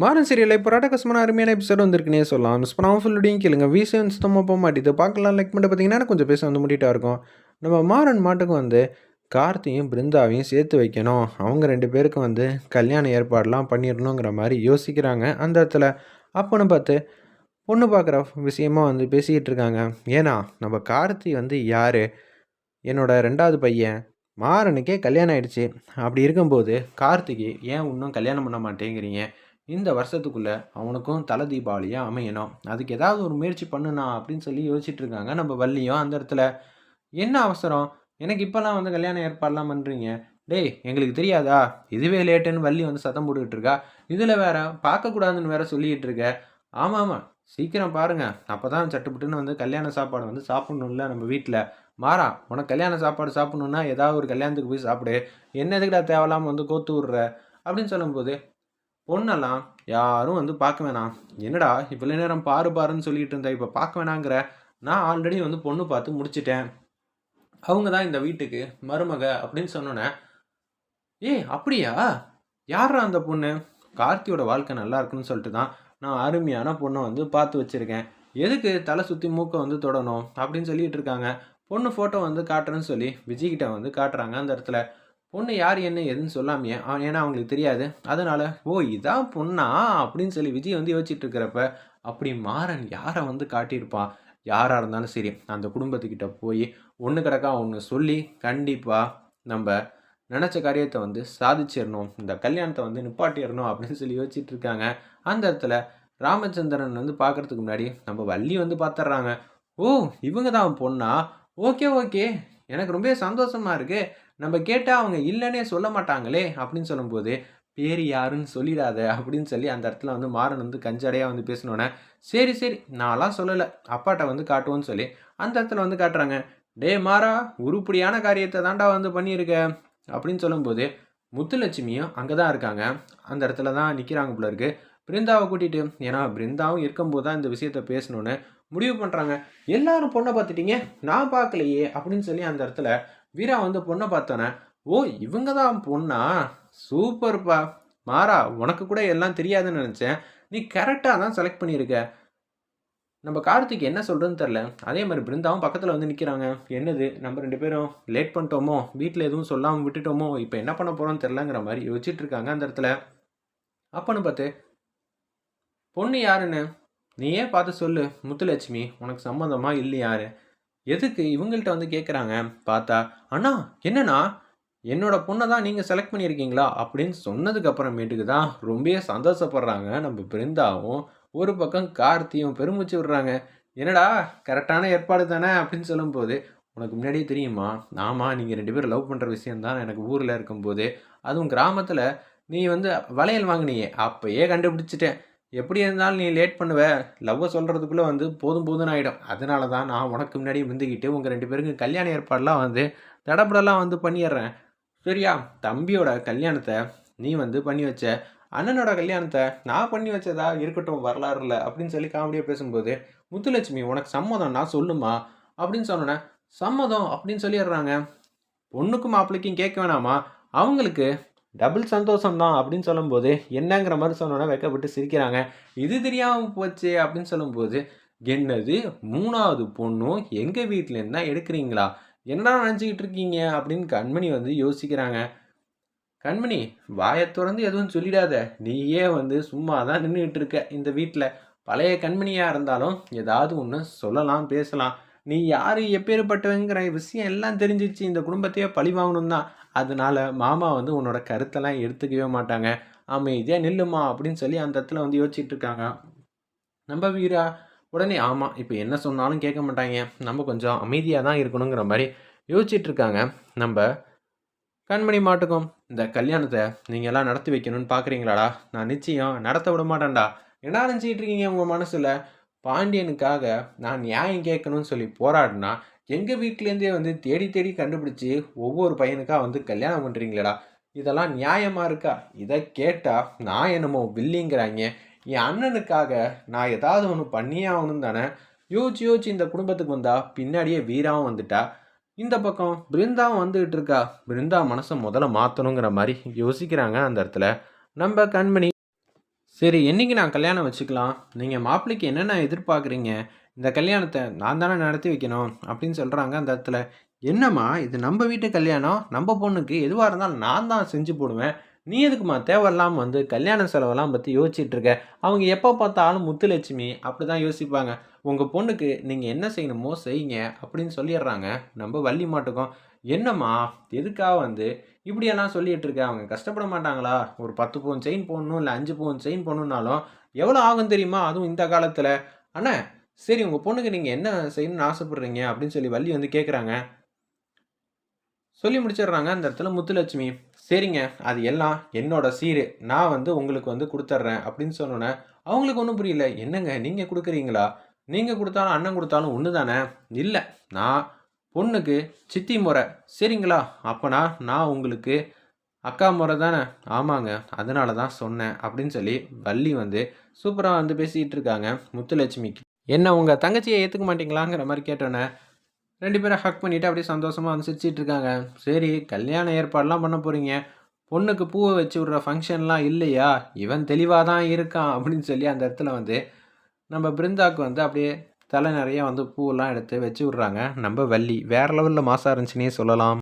மாறன் சீரியல்ல இப்போ ராட்டகசமான அருமையான எபிசோட் வந்திருக்குன்னே சொல்லலாம். மிஸ் பண்ணாமல் ஃபுல்லோடையும் கேளுங்க. வீசன் சுத்தமாக போக மாட்டேது. பார்க்கலாம் லைக் பண்ணிட்டு பார்த்தீங்கன்னா கொஞ்சம் பேச வந்து முடிட்டா இருக்கும். நம்ம மாறன் மாட்டுக்கு வந்து கார்த்தியும் பிருந்தாவையும் சேர்த்து வைக்கணும். அவங்க 2 பேருக்கும் வந்து கல்யாண ஏற்பாடெலாம் பண்ணிடணுங்கிற மாதிரி யோசிக்கிறாங்க அந்த இடத்துல. அப்போன்னு பார்த்து பொண்ணு பார்க்குற விஷயமா வந்து பேசிக்கிட்டு இருக்காங்க. ஏன்னா நம்ம கார்த்தி வந்து யார், என்னோட 2வது பையன் மாறனுக்கே கல்யாணம் ஆயிடுச்சு. அப்படி இருக்கும்போது கார்த்திக்கு ஏன் இன்னும் கல்யாணம் பண்ண மாட்டேங்கிறீங்க? இந்த வருஷத்துக்குள்ளே அவனுக்கும் தலை தீபாவளியாக அமையணும். அதுக்கு ஏதாவது ஒரு முயற்சி பண்ணுனா அப்படின்னு சொல்லி யோசிச்சுட்டு இருக்காங்க நம்ம வள்ளியும் அந்த இடத்துல. என்ன அவசரம், எனக்கு இப்போல்லாம் வந்து கல்யாணம் ஏற்பாடெலாம் பண்ணுறீங்க? டேய் எங்களுக்கு தெரியாதா? இதுவே லேட்டுன்னு வள்ளி வந்து சத்தம் போட்டுக்கிட்டு இருக்கா. இதில் வேற பார்க்கக்கூடாதுன்னு வேற சொல்லிக்கிட்டு இருக்க. ஆமாம் ஆமாம், சீக்கிரம் பாருங்க, அப்போ தான் சட்டுப்புட்டுன்னு வந்து கல்யாண சாப்பாடு வந்து சாப்பிட்ணும்ல நம்ம வீட்டில். மாறா, உனக்கு கல்யாண சாப்பாடு சாப்பிட்ணுன்னா ஏதாவது ஒரு கல்யாணத்துக்கு போய் சாப்பிடு. என்ன எதுக்குடா தேவையில்லாமல் வந்து கோத்து விட்ற அப்படின்னு சொல்லும்போது, பொண்ணெல்லாம் யாரும் வந்து பார்க்க வேணாம். என்னடா இவ்வளோ நேரம் பாரு பாருன்னு சொல்லிட்டு இருந்த, இப்போ பார்க்க வேணாங்கிற? நான் ஆல்ரெடி வந்து பொண்ணு பார்த்து முடிச்சிட்டேன். அவங்க தான் இந்த வீட்டுக்கு மருமக அப்படின்னு சொன்னோன்னே, ஏய் அப்படியா? யாரா அந்த பொண்ணு? கார்த்தியோட வாழ்க்கை நல்லா இருக்குன்னு சொல்லிட்டு தான் நான் அருமையான பொண்ணை வந்து பார்த்து வச்சுருக்கேன். எதுக்கு தலை சுற்றி மூக்கை வந்து தொடணும் அப்படின்னு சொல்லிட்டு இருக்காங்க. பொண்ணு ஃபோட்டோ வந்து காட்டுறேன்னு சொல்லி விஜய்கிட்ட வந்து காட்டுறாங்க அந்த இடத்துல. பொண்ணு யார் என்ன எதுன்னு சொல்லாமையே ஏன்னா அவங்களுக்கு தெரியாது. அதனால ஓ இதான் பொண்ணா அப்படின்னு சொல்லி விஜய் வந்து யோசிச்சுட்டு இருக்கிறப்ப, அப்படி மாறன் யாரை வந்து காட்டியிருப்பான்? யாராக இருந்தாலும் சரி அந்த குடும்பத்துக்கிட்ட போய் ஒன்று கிடக்கா ஒன்று சொல்லி கண்டிப்பாக நம்ம நினச்ச காரியத்தை வந்து சாதிச்சிடணும், இந்த கல்யாணத்தை வந்து நிப்பாட்டிடணும் அப்படின்னு சொல்லி யோசிச்சுட்டு இருக்காங்க அந்த இடத்துல. ராமச்சந்திரன் வந்து பார்க்கறதுக்கு முன்னாடி நம்ம வள்ளி வந்து பார்த்துட்றாங்க. ஓ இவங்க தான் பொண்ணா? ஓகே ஓகே, எனக்கு ரொம்ப சந்தோஷமா இருக்கு. நம்ம கேட்டால் அவங்க இல்லைன்னே சொல்ல மாட்டாங்களே அப்படின்னு சொல்லும்போது, பேர் யாருன்னு சொல்லிடாத அப்படின்னு சொல்லி அந்த இடத்துல வந்து மாறன் வந்து கஞ்சடையாக வந்து பேசினோன்னே, சரி சரி நான்லாம் சொல்லலை, அப்பாட்ட வந்து காட்டுவோன்னு சொல்லி அந்த இடத்துல வந்து காட்டுறாங்க. டே மாறா, உருப்படியான காரியத்தை தாண்டா வந்து பண்ணியிருக்க அப்படின்னு சொல்லும்போது, முத்துலட்சுமியும் அங்கே தான் இருக்காங்க. அந்த இடத்துல தான் நிற்கிறாங்க போல இருக்கு. பிருந்தாவை கூட்டிகிட்டு, ஏன்னா பிருந்தாவும் இருக்கும்போது தான் இந்த விஷயத்த பேசணுன்னு முடிவு பண்ணுறாங்க. எல்லாரும் பொண்ணை பார்த்துட்டீங்க, நான் பார்க்கலையே அப்படின்னு சொல்லி அந்த இடத்துல வீரா வந்து பொண்ணை பார்த்தோன்னே, ஓ இவங்க தான் பொண்ணா? சூப்பர்ப்பா மாறா, உனக்கு கூட எல்லாம் தெரியாதுன்னு நினச்சேன். நீ கரெக்டாக தான் செலக்ட் பண்ணியிருக்க. நம்ம கார்த்திக் என்ன சொல்கிறதுன்னு தெரில. அதே மாதிரி பிருந்தாவும் பக்கத்தில் வந்து நிற்கிறாங்க. என்னது நம்ம 2 பேரும் லேட் பண்ணிட்டோமோ, வீட்டில் எதுவும் சொல்லாமல் விட்டுட்டோமோ, இப்போ என்ன பண்ண போகிறோம்னு தெரிலங்கிற மாதிரி யோசிச்சுட்டு இருக்காங்க அந்த இடத்துல. அப்போன்னு பார்த்து, பொண்ணு யாருன்னு நீயே பார்த்து சொல்லு முத்துலட்சுமி, உனக்கு சம்மந்தமா இல்லையாரு? எதுக்கு இவங்கள்ட்ட வந்து கேட்குறாங்க? பார்த்தா, அண்ணா என்னண்ணா என்னோட பொண்ணை தான் நீங்கள் செலக்ட் பண்ணியிருக்கீங்களா அப்படின்னு சொன்னதுக்கு அப்புறமேட்டுக்கு தான் ரொம்பவே சந்தோஷப்படுறாங்க நம்ம பிருந்தாவும். ஒரு பக்கம் கார்த்தியும் பெருமூச்சு விடுறாங்க. என்னடா கரெக்டான ஏற்பாடு தானே அப்படின்னு சொல்லும்போது, உனக்கு முன்னாடியே தெரியுமா? ஆமாம், நீங்கள் 2 பேரும் லவ் பண்ணுற விஷயந்தான் எனக்கு ஊரில் இருக்கும்போது, அதுவும் கிராமத்தில் நீ வந்து வளையல் வாங்கினியே அப்பயே கண்டுபிடிச்சிட்டேன். எப்படி இருந்தாலும் நீ லேட் பண்ணுவ, லவ்வை சொல்கிறதுக்குள்ளே வந்து போதும் போதும்னு ஆகிடும். அதனால தான் நான் உனக்கு முன்னாடி முந்திக்கிட்டு உங்கள் 2 பேருக்கும் கல்யாண ஏற்பாடெலாம் வந்து தடபடலாம் வந்து பண்ணிடுறேன். சரியா? தம்பியோட கல்யாணத்தை நீ வந்து பண்ணி வச்ச, அண்ணனோட கல்யாணத்தை நான் பண்ணி வச்சதா இருக்கட்டும் வரலாறுல அப்படின்னு சொல்லி காமெடியாக பேசும்போது, முத்துலட்சுமி உனக்கு சம்மதம்னா சொல்லுமா அப்படின்னு சொன்னோன்னே, சம்மதம் அப்படின்னு சொல்லிடுறாங்க. பொண்ணுக்கும் மாப்பிள்ளைக்கும் கேட்க வேணாமா? அவங்களுக்கு டபுள் சந்தோஷம் தான் அப்படின்னு சொல்லும்போது, என்னங்கிற மாதிரி சொன்னோன்னே வெட்கப்பட்டு சிரிக்கிறாங்க. இது தெரியாமல் போச்சே அப்படின்னு சொல்லும்போது, என்னது 3வது பொண்ணும் எங்கள் வீட்டிலேருந்து தான் எடுக்கிறீங்களா? என்னடா நினச்சிக்கிட்டு இருக்கீங்க அப்படின்னு கண்மணி வந்து யோசிக்கிறாங்க. கண்மணி, வாயை திறந்து எதுவும் சொல்லிடாத. நீயே வந்து சும்மா தான் நின்றுக்கிட்டு இருக்க இந்த வீட்டில். பழைய கண்மணியாக இருந்தாலும் ஏதாவது ஒன்று சொல்லலாம் பேசலாம். நீ யார் எப்பேற்பட்டவங்கிற விஷயம் எல்லாம் தெரிஞ்சிச்சு. இந்த குடும்பத்தையே பழி வாங்கணும் தான். அதனால மாமா வந்து உன்னோட கருத்தெல்லாம் எடுத்துக்கவே மாட்டாங்க. அமைதியாக நில்லுமா அப்படின்னு சொல்லி அந்த இடத்துல வந்து யோசிச்சுட்டு இருக்காங்க நம்ம வீரா. உடனே ஆமாம், இப்போ என்ன சொன்னாலும் கேட்க மாட்டாங்க, நம்ம கொஞ்சம் அமைதியாக தான் இருக்கணுங்கிற மாதிரி யோசிச்சுட்டு இருக்காங்க நம்ம கண்மணி மாட்டுக்கும். இந்த கல்யாணத்தை நீங்கள் எல்லாம் நடத்தி வைக்கணும்னு பார்க்குறீங்களாடா? நான் நிச்சயம் நடத்த விட மாட்டேன்டா. என்ன நினச்சிக்கிட்டு இருக்கீங்க உங்கள் மனசில்? பாண்டியனுக்காக நான் நியாயம் கேட்கணும்னு சொல்லி போராடினா, எங்கள் வீட்டிலேருந்தே வந்து தேடி தேடி கண்டுபிடிச்சி ஒவ்வொரு பையனுக்காக வந்து கல்யாணம் பண்ணுறீங்களேடா, இதெல்லாம் நியாயமாக இருக்கா? இதை கேட்டால் நான் என்னமோ வில்லிங்கிறாங்க. என் அண்ணனுக்காக நான் ஏதாவது ஒன்று பண்ணியே ஆகணும் தானே. யோசிச்சு யோசிச்சு இந்த குடும்பத்துக்கு வந்தால் பின்னாடியே வீராவும் வந்துட்டா. இந்த பக்கம் பிருந்தாவும் வந்துகிட்டு இருக்கா. பிருந்தா மனசை முதல்ல மாற்றணுங்கிற மாதிரி யோசிக்கிறாங்க அந்த இடத்துல நம்ம கண்மணி. சரி, என்னைக்கு நான் கல்யாணம் வச்சுக்கலாம்? நீங்க மாப்பிள்ளைக்கு என்னென்ன எதிர்பார்க்குறீங்க? இந்த கல்யாணத்த நான் தானே நடத்தி வைக்கணும்." அப்படின்னு சொல்றாங்க அந்த இடத்துல. "என்னம்மா இது நம்ப வீட்டு கல்யாணம். நம்ப பொண்ணுக்கு எதுவா இருந்தாலும் நான் தான் செஞ்சு போடுவேன். நீ எதுக்கும்மா தேவையில்லாம வந்து கல்யாண செலவெல்லாம் பத்தி யோசிச்சுட்டு இருக்க?" அவங்க எப்ப பார்த்தாலும் முத்துலட்சுமி அப்படிதான் யோசிப்பாங்க. "உங்க பொண்ணுக்கு நீங்க என்ன செய்யணுமோ செய்யுங்க." அப்படின்னு சொல்லிர்றாங்க நம்ப வள்ளி மாட்டுக்கும். "என்னம்மா எதுக்காக வந்து இப்படியெல்லாம் சொல்லிட்டு இருக்க? அவங்க கஷ்டப்பட மாட்டாங்களா? ஒரு 10 பவுன் செயின் போடணும், இல்ல 5 பவுன் செயின் போடணும்னாலும் எவ்வளோ ஆகும் தெரியுமா? அதுவும் இந்த காலத்துல. அண்ணா, சரி உங்க பொண்ணுக்கு நீங்க என்ன செய்யணும்னு ஆசைப்படுறீங்க?" அப்படின்னு சொல்லி வள்ளி வந்து கேட்குறாங்க. சொல்லி முடிச்சிடுறாங்க அந்த இடத்துல முத்துலட்சுமி. "சரிங்க, அது எல்லாம் என்னோட சீரு. நான் வந்து உங்களுக்கு வந்து குடுத்துர்றேன்." அப்படின்னு சொன்னோனே, அவங்களுக்கு ஒண்ணும் புரியல. "என்னங்க நீங்க குடுக்குறீங்களா? நீங்க குடுத்தாலும், அண்ணன் குடுத்தாலும் ஒண்ணு தானே?" "இல்ல, நான் பொண்ணுக்கு சித்தி மொற. சரிங்களா? அப்பனா நான் உங்களுக்கு அக்கா மொற தானே?" "ஆமாங்க. அதனால தான் சொன்னேன்." அப்படின்னு சொல்லி வள்ளி வந்து சூப்பரா வந்து பேசிட்டு இருக்காங்க முத்துலட்சுமிக்கு. "என்ன உங்க தங்கச்சிய ஏத்துக்க மாட்டீங்களாங்கிற மாரி கேட்டோனே, 2 பேரும் ஹக் பண்ணிட்டு அப்படியே சந்தோஷமா வந்து சிரிச்சுட்டு இருக்காங்க. சரி, கல்யாண ஏற்பாடுலாம் பண்ண போறீங்க. பொண்ணுக்கு பூவ வச்சு விடுற ஃபங்ஷன்லாம் இல்லையா? இவன் தெளிவா தான் இருக்கான்." அப்படின்னு சொல்லி அந்த இடத்துல வந்து நம்ம பிருந்தாக்கு வந்து அப்படியே தலை நெறைய வந்து பூவெல்லாம் எடுத்து வச்சு விடுறாங்க நம்ம வள்ளி. வேற லெவல்ல மாஸா இருந்துச்சுன்னே சொல்லலாம்.